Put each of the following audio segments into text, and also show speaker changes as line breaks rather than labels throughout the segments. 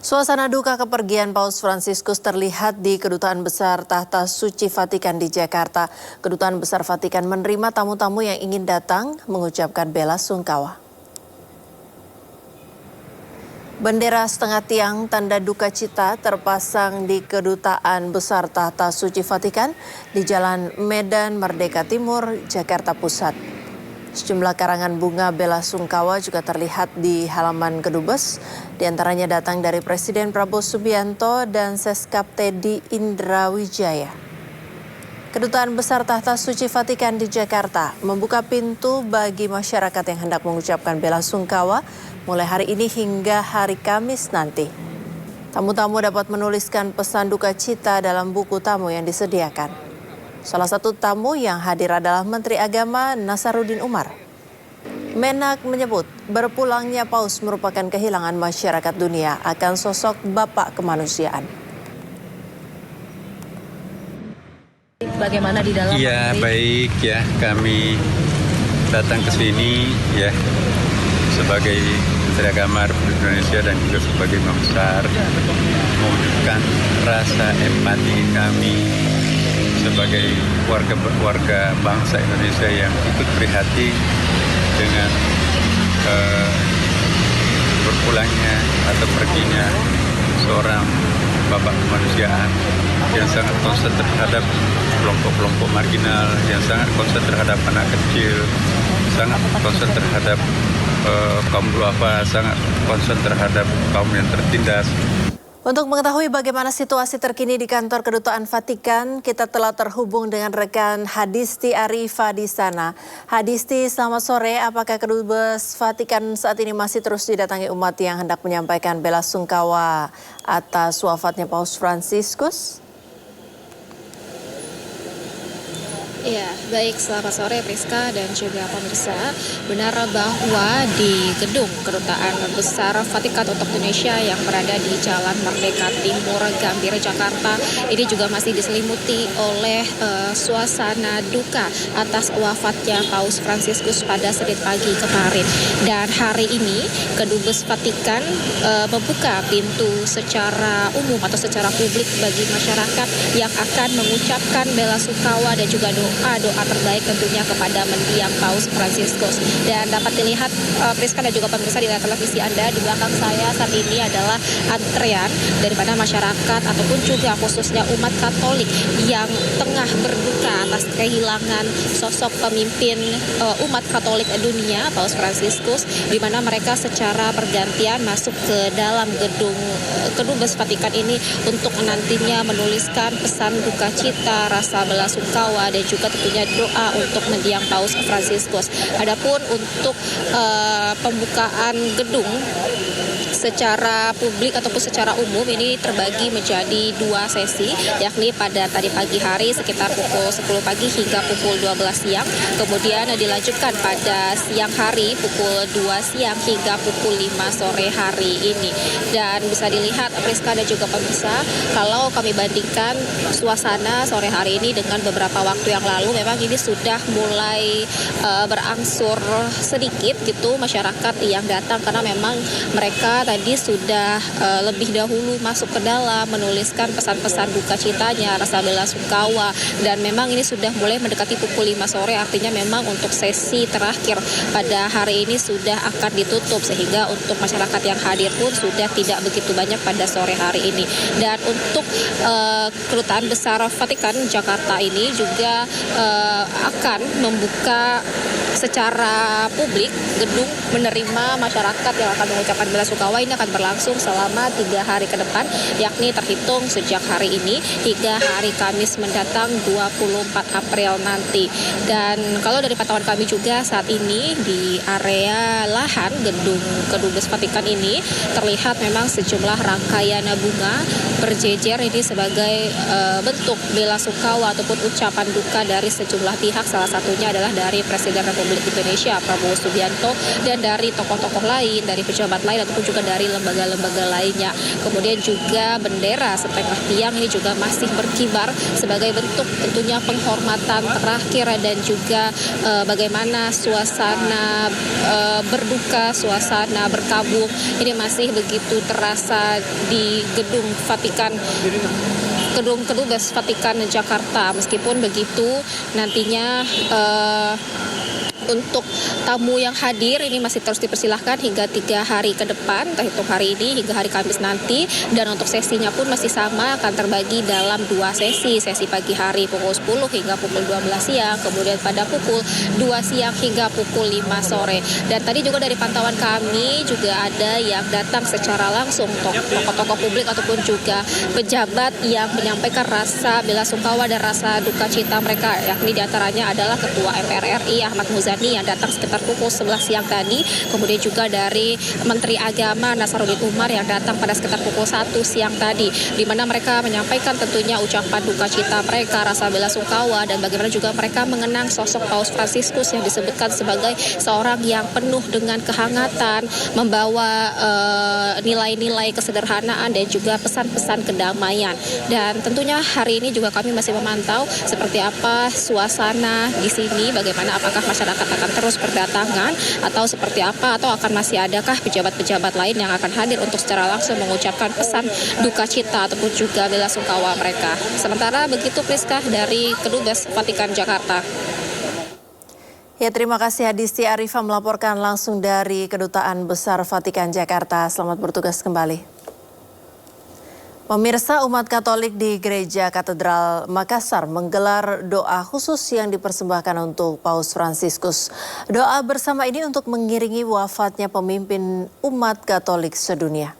Suasana duka kepergian Paus Fransiskus terlihat di Kedutaan Besar Tahta Suci Vatikan di Jakarta. Kedutaan Besar Vatikan menerima tamu-tamu yang ingin datang mengucapkan bela sungkawa. Bendera setengah tiang tanda duka cita terpasang di Kedutaan Besar Tahta Suci Vatikan di Jalan Medan Merdeka Timur, Jakarta Pusat. Sejumlah karangan bunga bela sungkawa juga terlihat di halaman Kedubes. Di antaranya datang dari Presiden Prabowo Subianto dan Seskap Teddy Indrawijaya. Kedutaan Besar Tahta Suci Vatikan di Jakarta membuka pintu bagi masyarakat yang hendak mengucapkan bela sungkawa mulai hari ini hingga hari Kamis nanti. Tamu-tamu dapat menuliskan pesan duka cita dalam buku tamu yang disediakan. Salah satu tamu yang hadir adalah Menteri Agama Nasaruddin Umar. Menak menyebut berpulangnya Paus merupakan kehilangan masyarakat dunia akan sosok Bapak kemanusiaan.
Bagaimana di dalam?
Ya baik ya, kami datang ke sini ya sebagai Menteri Agama Republik Indonesia dan juga sebagai Imam Besar mewujudkan rasa empati kami sebagai warga bangsa Indonesia yang ikut prihatin dengan berpulangnya atau perginya seorang bapak kemanusiaan yang sangat konsen terhadap kelompok-kelompok marginal, yang sangat konsen terhadap anak kecil, sangat konsen terhadap kaum duafa, sangat konsen terhadap kaum yang tertindas.
Untuk mengetahui bagaimana situasi terkini di kantor Kedutaan Vatikan, kita telah terhubung dengan rekan Hadisti Arifa di sana. Hadisti, selamat sore. Apakah Kedubes Vatikan saat ini masih terus didatangi umat yang hendak menyampaikan bela sungkawa atas wafatnya Paus Fransiskus?
Ya, baik, selamat sore Priska dan juga pemirsa. Benar bahwa di gedung Kedutaan Besar Vatikan untuk Indonesia yang berada di Jalan Merdeka Timur, Gambir, Jakarta, ini juga masih diselimuti oleh suasana duka atas wafatnya Paus Fransiskus pada Senin pagi kemarin. Dan hari ini Kedubes Vatikan membuka pintu secara umum atau secara publik bagi masyarakat yang akan mengucapkan bela sungkawa dan juga doa terbaik tentunya kepada mendiang Paus Fransiskus. Dan dapat dilihat Priska dan juga pemirsa di layar televisi Anda, di belakang saya saat ini adalah antrean daripada masyarakat ataupun juga khususnya umat Katolik yang tengah berduka atas kehilangan sosok pemimpin umat Katolik dunia Paus Fransiskus, di mana mereka secara bergantian masuk ke dalam gedung Kedubes Vatikan ini untuk nantinya menuliskan pesan duka cita, rasa bela sungkawa dan juga tentunya doa untuk mendiang Paus Fransiskus. Adapun untuk pembukaan gedung secara publik ataupun secara umum ini terbagi menjadi dua sesi, yakni pada tadi pagi hari sekitar pukul 10 pagi hingga pukul 12 siang, kemudian dilanjutkan pada siang hari pukul 2 siang hingga pukul 5 sore hari ini. Dan bisa dilihat Priska dan juga pemirsa, kalau kami bandingkan suasana sore hari ini dengan beberapa waktu yang lalu, memang ini sudah mulai berangsur sedikit gitu masyarakat yang datang, karena memang mereka tadi sudah lebih dahulu masuk ke dalam menuliskan pesan-pesan duka citanya, rasa bela sungkawa, dan memang ini sudah mulai mendekati pukul 5 sore, artinya memang untuk sesi terakhir pada hari ini sudah akan ditutup, sehingga untuk masyarakat yang hadir pun sudah tidak begitu banyak pada sore hari ini. Dan untuk Kedutaan Besar Vatikan Jakarta ini juga akan membuka secara publik gedung menerima masyarakat yang akan mengucapkan bela sungkawa. Ini akan berlangsung selama 3 hari ke depan, yakni terhitung sejak hari ini hingga hari Kamis mendatang 24 April nanti. Dan kalau dari pantauan kami juga saat ini di area lahan gedung Kedubes Vatikan ini terlihat memang sejumlah rangkaian bunga berjejer ini sebagai bentuk bela sungkawa ataupun ucapan duka dari sejumlah pihak. Salah satunya adalah dari Presiden Republik Republik Indonesia Prabowo Subianto, dan dari tokoh-tokoh lain, dari pejabat lain ataupun juga dari lembaga-lembaga lainnya. Kemudian juga bendera setengah tiang ini juga masih berkibar sebagai bentuk tentunya penghormatan terakhir, dan juga bagaimana suasana berduka, suasana berkabung ini masih begitu terasa di gedung Vatikan, gedung Kedubes Vatikan Jakarta. Meskipun begitu, nantinya untuk tamu yang hadir ini masih terus dipersilahkan hingga 3 hari ke depan, terhitung hari ini hingga hari Kamis nanti. Dan untuk sesinya pun masih sama, akan terbagi dalam 2 sesi. Sesi pagi hari pukul 10 hingga pukul 12 siang, kemudian pada pukul 2 siang hingga pukul 5 sore. Dan tadi juga dari pantauan kami juga ada yang datang secara langsung, tokoh-tokoh publik ataupun juga pejabat yang menyampaikan rasa bela sungkawa dan rasa duka cita mereka, yakni diantaranya adalah Ketua MPR RI Ahmad Muzani yang datang sekitar pukul 11 siang tadi. Kemudian juga dari Menteri Agama Nasaruddin Umar yang datang pada sekitar pukul 1 siang tadi, di mana mereka menyampaikan tentunya ucapan duka cita mereka, rasa bela sungkawa, dan bagaimana juga mereka mengenang sosok Paus Fransiskus yang disebutkan sebagai seorang yang penuh dengan kehangatan, membawa nilai-nilai kesederhanaan dan juga pesan-pesan kedamaian. Dan tentunya hari ini juga kami masih memantau seperti apa suasana di sini, bagaimana apakah masyarakat akan terus berdatangan atau seperti apa, atau akan masih adakah pejabat-pejabat lain yang akan hadir untuk secara langsung mengucapkan pesan duka cita ataupun juga bela sungkawa mereka. Sementara begitu, Priska, dari Kedubes Vatikan Jakarta.
Ya, terima kasih Hadisti Arifah melaporkan langsung dari Kedutaan Besar Vatikan Jakarta. Selamat bertugas kembali. Pemirsa, umat Katolik di Gereja Katedral Makassar menggelar doa khusus yang dipersembahkan untuk Paus Fransiskus. Doa bersama ini untuk mengiringi wafatnya pemimpin umat Katolik sedunia.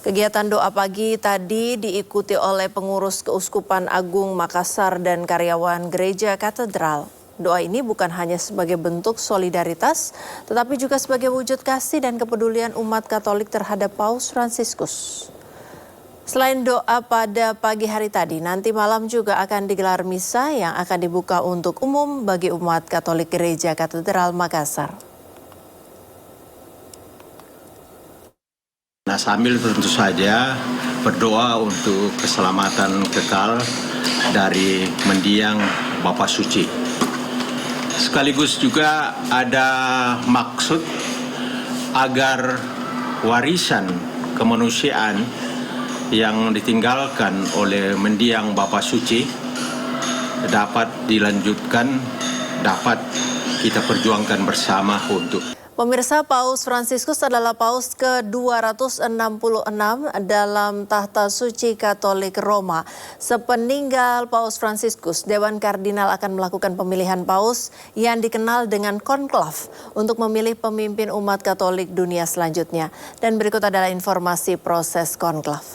Kegiatan doa pagi tadi diikuti oleh pengurus Keuskupan Agung Makassar dan karyawan Gereja Katedral. Doa ini bukan hanya sebagai bentuk solidaritas, tetapi juga sebagai wujud kasih dan kepedulian umat Katolik terhadap Paus Fransiskus. Selain doa pada pagi hari tadi, nanti malam juga akan digelar misa yang akan dibuka untuk umum bagi umat Katolik Gereja Katedral Makassar.
Nah, sambil tentu saja berdoa untuk keselamatan kekal dari mendiang Bapak Suci. Sekaligus juga ada maksud agar warisan kemanusiaan yang ditinggalkan oleh mendiang Bapak Suci dapat dilanjutkan, dapat kita perjuangkan bersama untuk.
Pemirsa, Paus Fransiskus adalah Paus ke-266 dalam tahta suci Katolik Roma. Sepeninggal Paus Fransiskus, Dewan Kardinal akan melakukan pemilihan Paus yang dikenal dengan konklav untuk memilih pemimpin umat Katolik dunia selanjutnya. Dan berikut adalah informasi proses konklav.